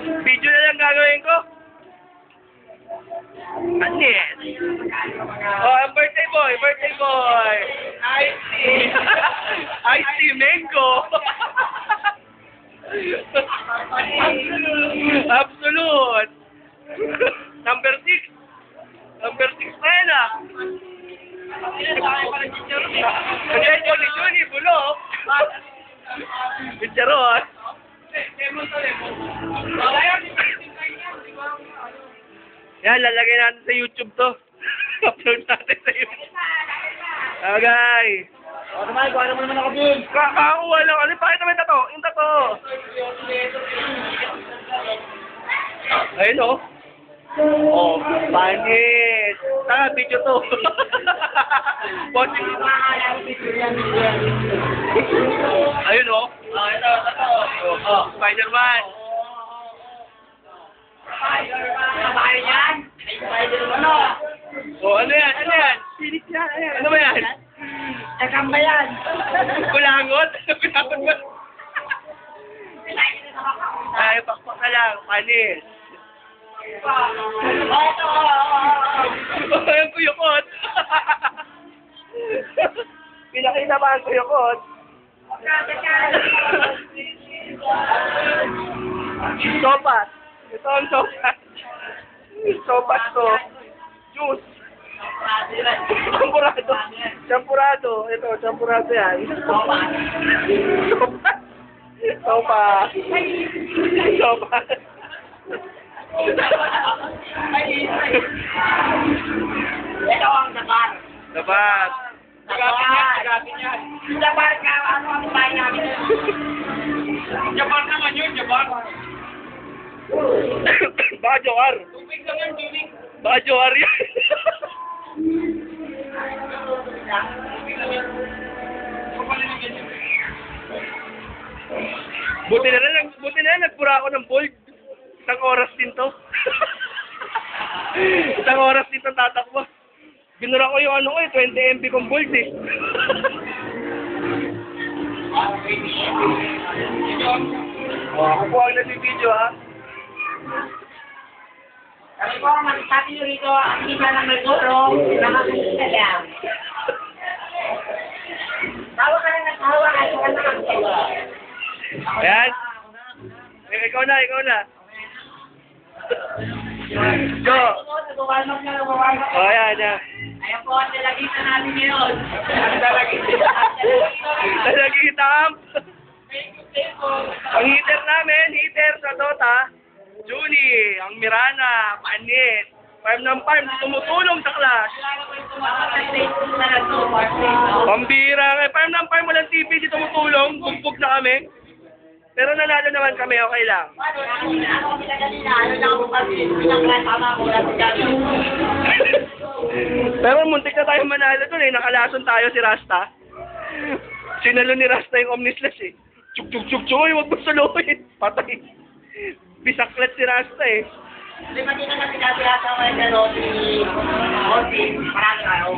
Video na lang gagawin ko. Anis. Oh, ang birthday boy, birthday boy. Icy. Icy mango. Absolute. Number 6. Number 6 na yan ah. Kaya Johnny, bulok. Picharon. Yan, lalagay natin sa YouTube to. Upload natin sa YouTube. Okay. O, naman, kuha naman naman ako dun. Kakakuha lang. Ano, pakita mo yung tato? Yung tato. Ayun o. Oh, panis. Tanga, video to. Bossing. Ayun o. Ito. Oh, Spider-Man. Kabayan yan. Spider-Man o. Oh, ano yan? Ano yan? Pilit yan. Ano ba yan? Nakamba yan. Kulangot? Kulangot ba? Ay, pakpak na lang. Panis. Ito. Ang kuyukot. Pinakita ba ang kuyukot? Sopas. Ito ang sopas. Sopas to. Juice. Champurado. Champurado. Ito, champurado yan. Sopas. Sopas. Sopas. Ito ang dapat. Dapat. Agapin yan. Dapat ka, ano ang bahay namin. Japan naman yun, Japan. Baka Johar. Tubig naman, tubig. Baka Johar yan. Buti na lang, nagpura ako ng bold. Isang oras din to. Isang oras din itong tatakbo. Binura ko yung ano ko 20 MB kong bold eh. Ako po ang nag-video ha. Sabi ko, sabi nyo rito, ang isa ng nagturo, nakakita lang. Tawa ka na nagtawa, at saka nakakita. Ayan. Ikaw na. Go. Nagwawarm-up na. Oh, ayan. Ayan po, ang dalagitan natin ngayon. Talagitam. Ang heater namin, sa Dota. Julie, ang Mirana, Panit. Farm ng farm, tumutulong sa class. Pambira nga. Farm ng farm, walang TV, di tumutulong. Bugbog na kami. Pero nanalo naman kami, okay lang. Pero muntik na tayo manalo dun eh. Nakalason tayo si Rasta. Sinalo ni Rasta yung Omnislash eh. Chuk, huwag mo suluhin. Patay. Bisaklat si Rasta eh. Di ba dito na pinapilasa ko yung gano'n si Oti? Maraming araw.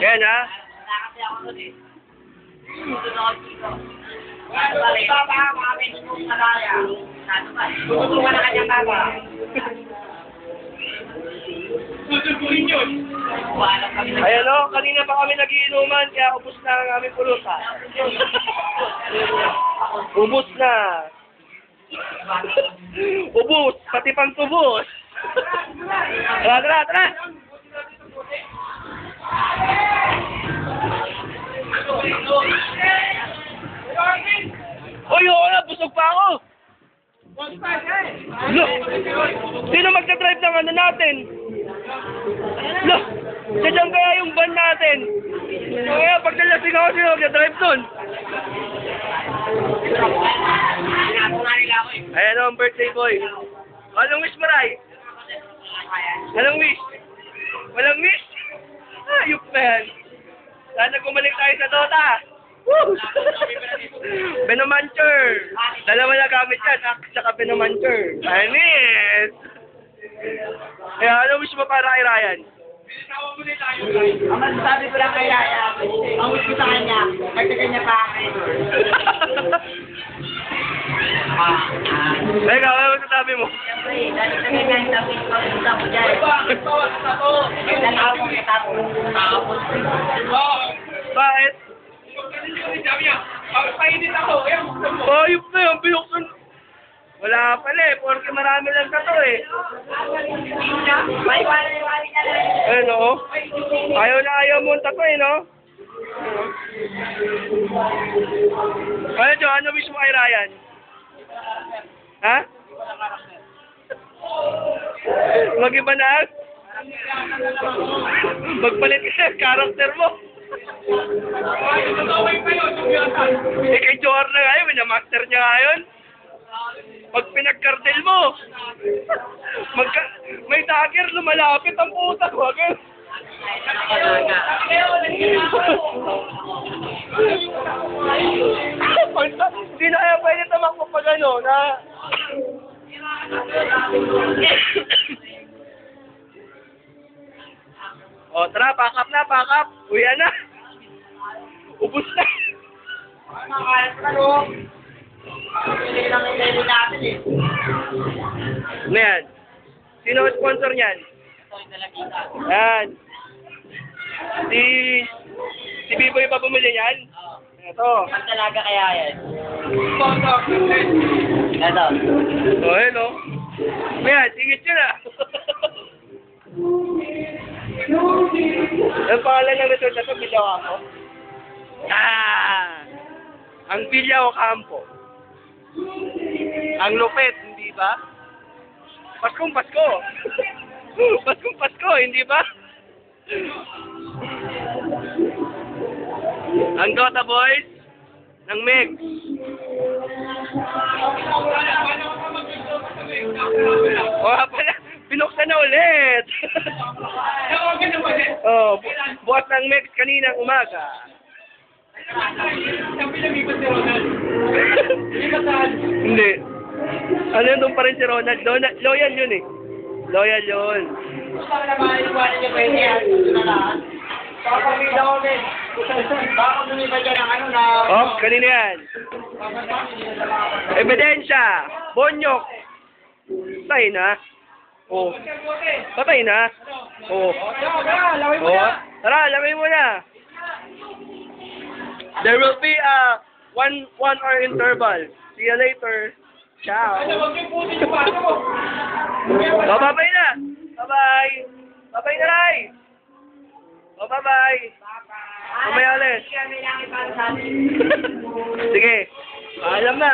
Yan ha. Nakakasi ako doon eh. Dito na ako dito. Ito ba kami nung malaya? Tutulungan na kanyang baba. Tutuguin yun. Walang kami na. Ayan o, kanina pa kami nagiinuman, kaya ubus na ang aming pulutan. Ubus na. Ubus, pati pang tubos. Tara. Oy, oo na, busog pa ako. Look, sino magdadrive ng ano natin? Look, sadyan kaya yung van natin. Kaya pag nalasing ako, sino magdadrive nun? Ayan o, ang birthday boy. Anong wish mo, Ray? Anong wish? Walang wish? Ayup na yan. Sana gumalik tayo sa Dota. Woo! Benomancer. Dalawa na gamit yan. Tsaka Benomancer. Anis! Kaya ano wish mo para kay Ryan? Binitawan mo na tayo. Ang masasabi ko lang kay Raya, ang wish ko sa kanya, nagtagan niya pa akin. Ikaw, ano masasabi mo? Siyempre, dahil sa ganyan, sabi ko, punta ko dyan. Nalapos na tapos. Bakit? Sabi niya, painit ako. Ayan, buksan mo. Ayop na yun, binuksan. Wala pala eh, porque marami lang ka to eh. Wali na lang. Ayun o. Ayaw na ayaw mo ang tato eh, no? Ano, Jo? Ano wish mo kay Ryan? Ha? Mag-iba na? Magpalit ka ng karakter mo. Tataway pa yun, sumiyatan. Eh, kay Joar na ngayon, minamaster niya ngayon. Pag pinagkartel mo, may dagger lumalapit ang puta ko. Hindi na kaya pwede tamakbo pag ano, na... O, tara, pack up na, pack up. Uya na. Ubus na. Hindi lang yung level natin eh. Ano yan? Sino ang sponsor niyan? Ito yung talagita. Yan. Si Biboy pa bumili niyan? Ito. Ang talaga kaya yan. Sponsor. Ito. O, ayun o. Ayan, singit yun ah. Ang pangalan ng resort na ito, Bilao ako. Ang Bilao Campo. Ang lupit, hindi ba? Paskong Pasko. Paskong Pasko, hindi ba? Ang Dota Boys ng Meg. O nga pala, binuksan na ulit. Nawagan na ba din? Oh, buhat ng Meg kaninang umaga. Sabi na lipat si Ronald. Libatan. Hindi. Ano yun, doon pa rin si Ronald. Loyal yun eh. Loyal yun. Gusto ko naman yung wala niya pwede yan. Gusto na lahat. Baka pamilya ko din. Baka lumipat dyan ng ano na... Oh, kanina yan. Ebidensya. Bonyok. Patay na. Oh. Patay na. Oh. Laway mo Oh. na. Tara, lamay mo na. There will be a 1 hour interval. See you later. Ciao. Huwag yung putin yung baso mo. Oh, bye-bye na. Bye-bye. Bye-bye na, Ray. Oh, bye-bye. Mamaya ulit. Kami lang ipang sabi. Sige. Paalam na.